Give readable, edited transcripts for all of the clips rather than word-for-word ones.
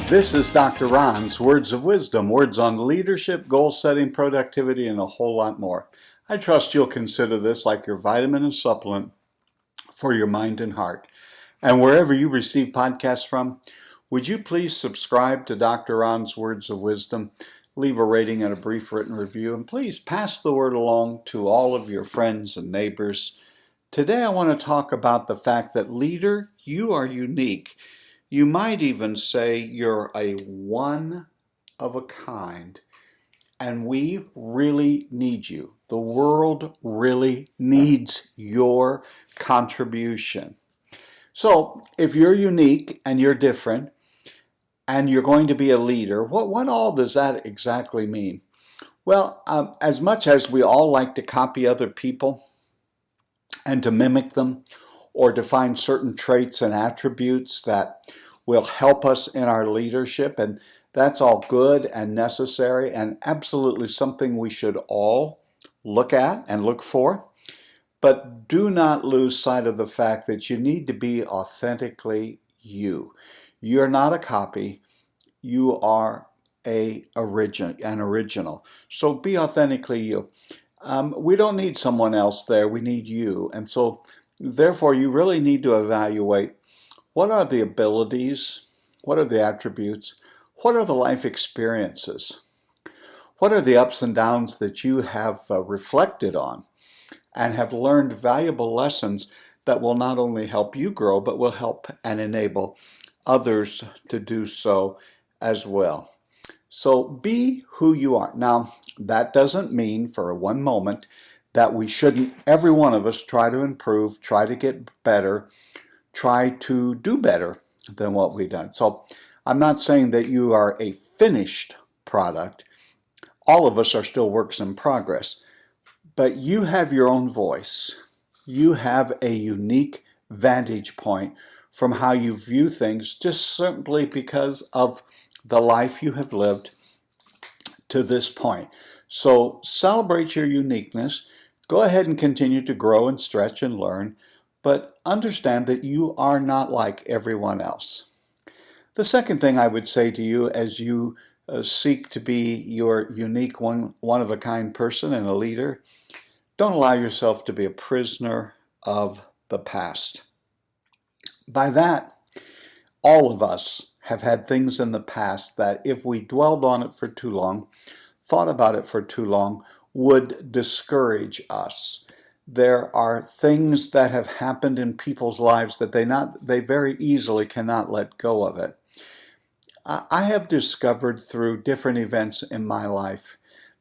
This is Dr. Ron's Words of Wisdom, words on leadership, goal setting, productivity, and a whole lot more. I trust you'll consider this like your vitamin and supplement for your mind and heart. And wherever you receive podcasts from, would you please subscribe to Dr. Ron's Words of Wisdom, leave a rating and a brief written review, and please pass the word along to all of your friends and neighbors. Today I want to talk about the fact that leader, you are unique. You might even say you're a one of a kind, and we really need you. The world really needs your contribution. So if you're unique and you're different and you're going to be a leader, what all does that exactly mean? Well, as much as we all like to copy other people and to mimic them, or to find certain traits and attributes that will help us in our leadership, and that's all good and necessary and absolutely something we should all look at and look for. But do not lose sight of the fact that you need to be authentically you. You're not a copy, you are an original. So be authentically you. We don't need someone else there, we need you. And so therefore, you really need to evaluate what are the abilities, what are the attributes, what are the life experiences, what are the ups and downs that you have reflected on and have learned valuable lessons that will not only help you grow, but will help and enable others to do so as well. So be who you are. Now, that doesn't mean for one moment that we shouldn't, every one of us, try to improve, try to get better, try to do better than what we've done. So I'm not saying that you are a finished product. All of us are still works in progress. But you have your own voice. You have a unique vantage point from how you view things just simply because of the life you have lived to this point. So celebrate your uniqueness. Go ahead and continue to grow and stretch and learn, but understand that you are not like everyone else. The second thing I would say to you as you seek to be your unique one-of-a-kind person and a leader, don't allow yourself to be a prisoner of the past. By that, all of us have had things in the past that if we dwelled on it for too long, thought about it for too long, would discourage us. There are things that have happened in people's lives that they very easily cannot let go of it. I have discovered through different events in my life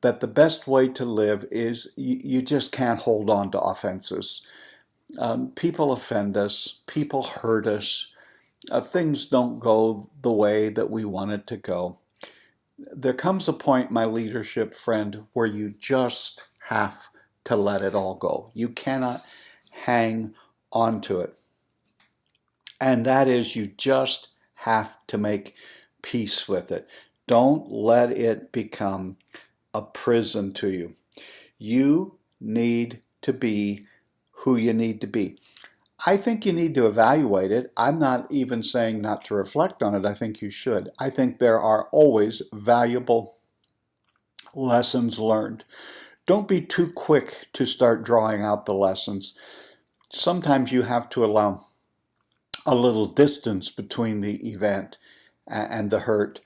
that the best way to live is you just can't hold on to offenses. People offend us, people hurt us, things don't go the way that we want it to go. There comes a point, my leadership friend, where you just have to let it all go. You cannot hang on to it. And that is, you just have to make peace with it. Don't let it become a prison to you. You need to be who you need to be. I think you need to evaluate it. I'm not even saying not to reflect on it. I think you should. I think there are always valuable lessons learned. Don't be too quick to start drawing out the lessons. Sometimes you have to allow a little distance between the event and the hurt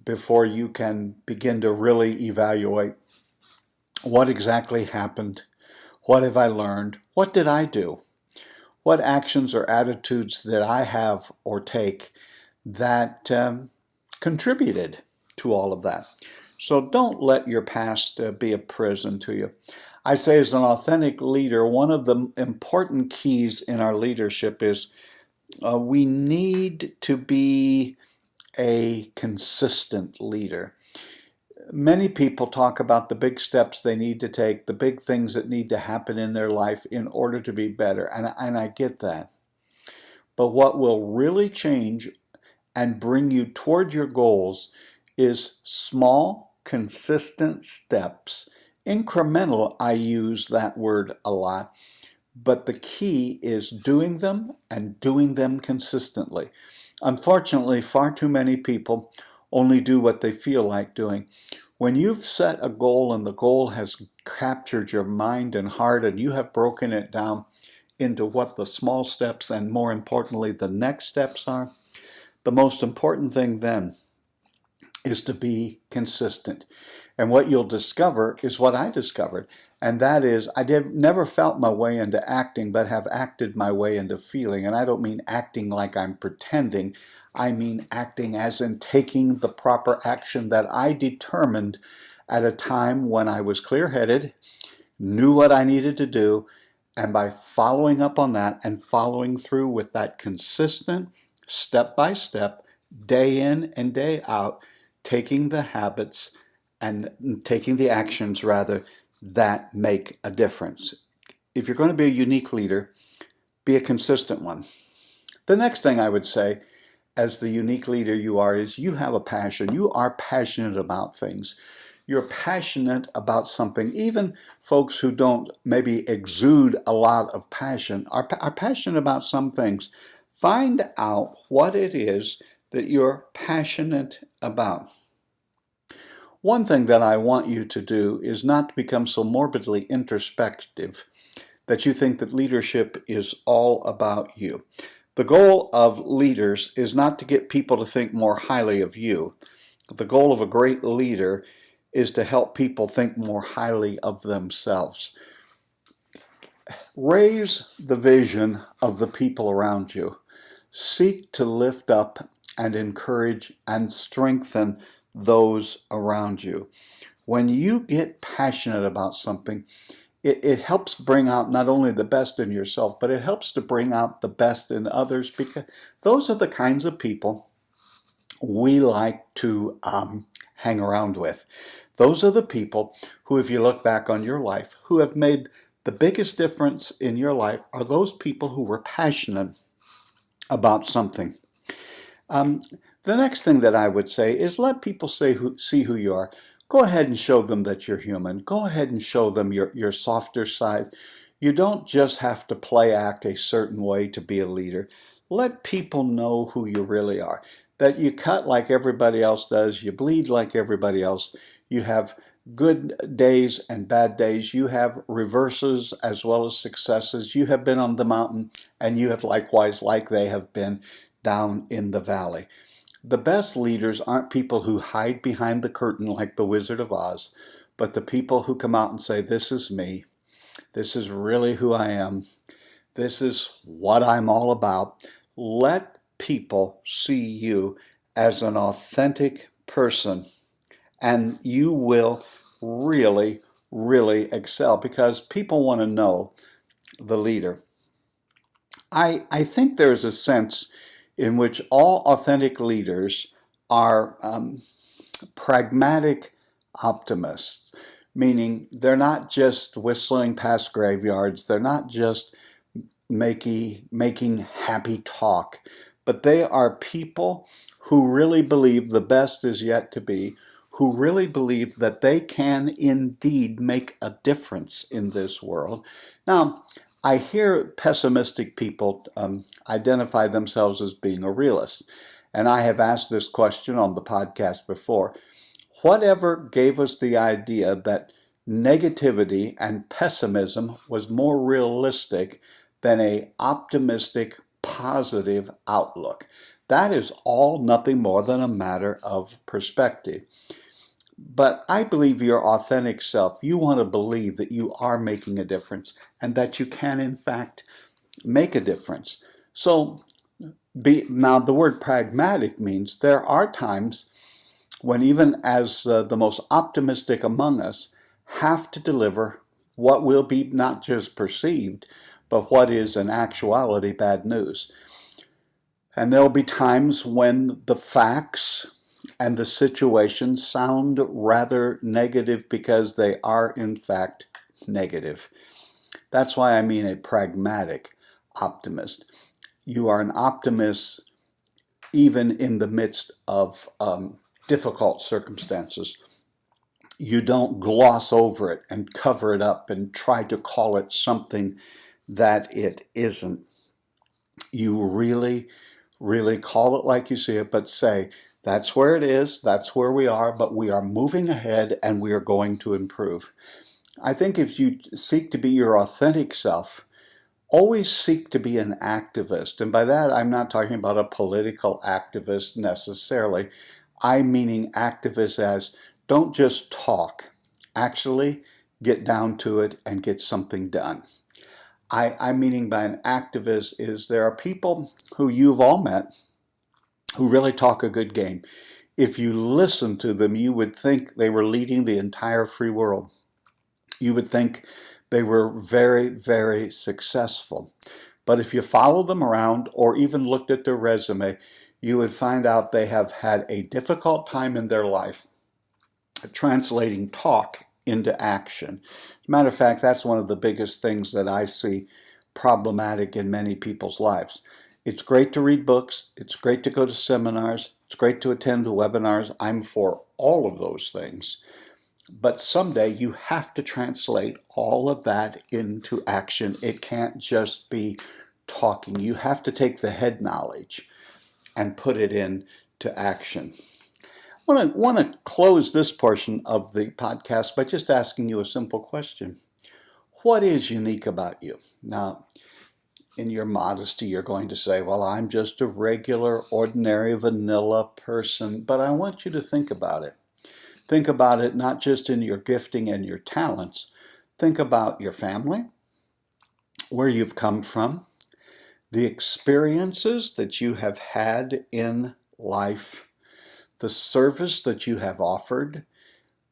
before you can begin to really evaluate what exactly happened, what have I learned, what did I do, what actions or attitudes that I have or take that contributed to all of that. So don't let your past be a prison to you. I say as an authentic leader, one of the important keys in our leadership is we need to be a consistent leader. Many people talk about the big steps they need to take, the big things that need to happen in their life in order to be better, and I get that. But what will really change and bring you toward your goals is small, consistent steps. Incremental, I use that word a lot, but the key is doing them and doing them consistently. Unfortunately, far too many people only do what they feel like doing. When you've set a goal and the goal has captured your mind and heart and you have broken it down into what the small steps and more importantly the next steps are, the most important thing then is to be consistent. And what you'll discover is what I discovered. And that is, never felt my way into acting, but have acted my way into feeling. And I don't mean acting like I'm pretending. I mean acting as in taking the proper action that I determined at a time when I was clear-headed, knew what I needed to do, and by following up on that and following through with that consistent, step-by-step, day in and day out, taking the habits and taking the actions, rather, that make a difference. If you're going to be a unique leader, be a consistent one. The next thing I would say, as the unique leader you are, is you have a passion. You are passionate about things. You're passionate about something. Even folks who don't maybe exude a lot of passion are passionate about some things. Find out what it is that you're passionate about. One thing that I want you to do is not to become so morbidly introspective that you think that leadership is all about you. The goal of leaders is not to get people to think more highly of you. The goal of a great leader is to help people think more highly of themselves. Raise the vision of the people around you. Seek to lift up and encourage and strengthen those around you. When you get passionate about something, it helps bring out not only the best in yourself, but it helps to bring out the best in others, because those are the kinds of people we like to hang around with. Those are the people who, if you look back on your life, who have made the biggest difference in your life are those people who were passionate about something. The next thing that I would say is let people see who you are. Go ahead and show them that you're human. Go ahead and show them your softer side. You don't just have to play act a certain way to be a leader. Let people know who you really are. That you cut like everybody else does. You bleed like everybody else. You have good days and bad days. You have reverses as well as successes. You have been on the mountain, and you have likewise, like they have been, down in the valley. The best leaders aren't people who hide behind the curtain like the Wizard of Oz, but the people who come out and say, this is me. This is really who I am. This is what I'm all about. Let people see you as an authentic person, and you will really, really excel, because people want to know the leader. I think there's a sense in which all authentic leaders are pragmatic optimists, meaning they're not just whistling past graveyards, they're not just making happy talk, but they are people who really believe the best is yet to be, who really believe that they can indeed make a difference in this world. Now, I hear pessimistic people identify themselves as being a realist, and I have asked this question on the podcast before. Whatever gave us the idea that negativity and pessimism was more realistic than an optimistic, positive outlook? That is all nothing more than a matter of perspective. But I believe your authentic self, you want to believe that you are making a difference and that you can, in fact, make a difference. So, now the word pragmatic means there are times when even as the most optimistic among us have to deliver what will be not just perceived, but what is in actuality bad news. And there will be times when the facts and the situations sound rather negative because they are in fact negative. That's why I mean a pragmatic optimist. You are an optimist even in the midst of difficult circumstances. You don't gloss over it and cover it up and try to call it something that it isn't. You really, Really call it like you see it, but say, that's where it is, that's where we are, but we are moving ahead and we are going to improve. I think if you seek to be your authentic self, always seek to be an activist. And by that, I'm not talking about a political activist necessarily. I'm meaning activist as don't just talk, actually get down to it and get something done. I'm meaning by an activist is there are people who you've all met who really talk a good game. If you listen to them, you would think they were leading the entire free world. You would think they were very, very successful. But if you follow them around or even looked at their resume, you would find out they have had a difficult time in their life translating talk into action. As a matter of fact, that's one of the biggest things that I see problematic in many people's lives. It's great to read books, it's great to go to seminars, it's great to attend webinars. I'm for all of those things. But someday you have to translate all of that into action. It can't just be talking. You have to take the head knowledge and put it into action. I want to close this portion of the podcast by just asking you a simple question. What is unique about you? Now, in your modesty, you're going to say, well, I'm just a regular, ordinary, vanilla person. But I want you to think about it. Think about it not just in your gifting and your talents. Think about your family, where you've come from, the experiences that you have had in life, the service that you have offered,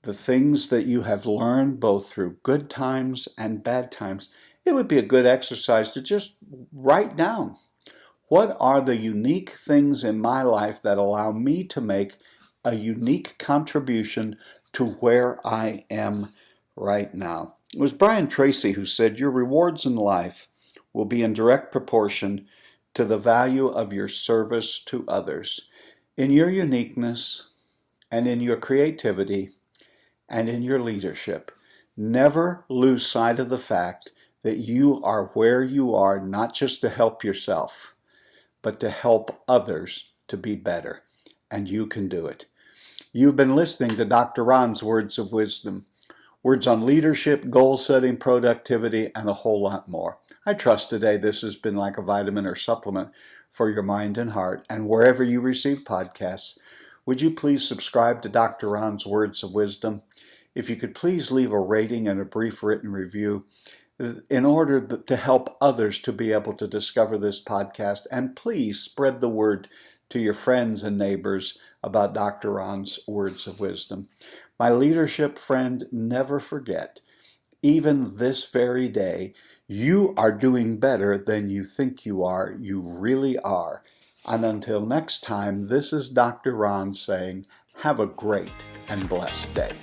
the things that you have learned both through good times and bad times. It would be a good exercise to just write down, what are the unique things in my life that allow me to make a unique contribution to where I am right now. It was Brian Tracy who said, your rewards in life will be in direct proportion to the value of your service to others. In your uniqueness and in your creativity and in your leadership, never lose sight of the fact that you are where you are not just to help yourself, but to help others to be better. And you can do it. You've been listening to Dr. Ron's Words of Wisdom. Words on leadership, goal setting, productivity, and a whole lot more. I trust today this has been like a vitamin or supplement for your mind and heart. And wherever you receive podcasts, would you please subscribe to Dr. Ron's Words of Wisdom? If you could please leave a rating and a brief written review in order to help others to be able to discover this podcast. And please spread the word to your friends and neighbors about Dr. Ron's Words of Wisdom. My leadership friend, never forget, even this very day, you are doing better than you think you are. You really are. And until next time, this is Dr. Ron saying, have a great and blessed day.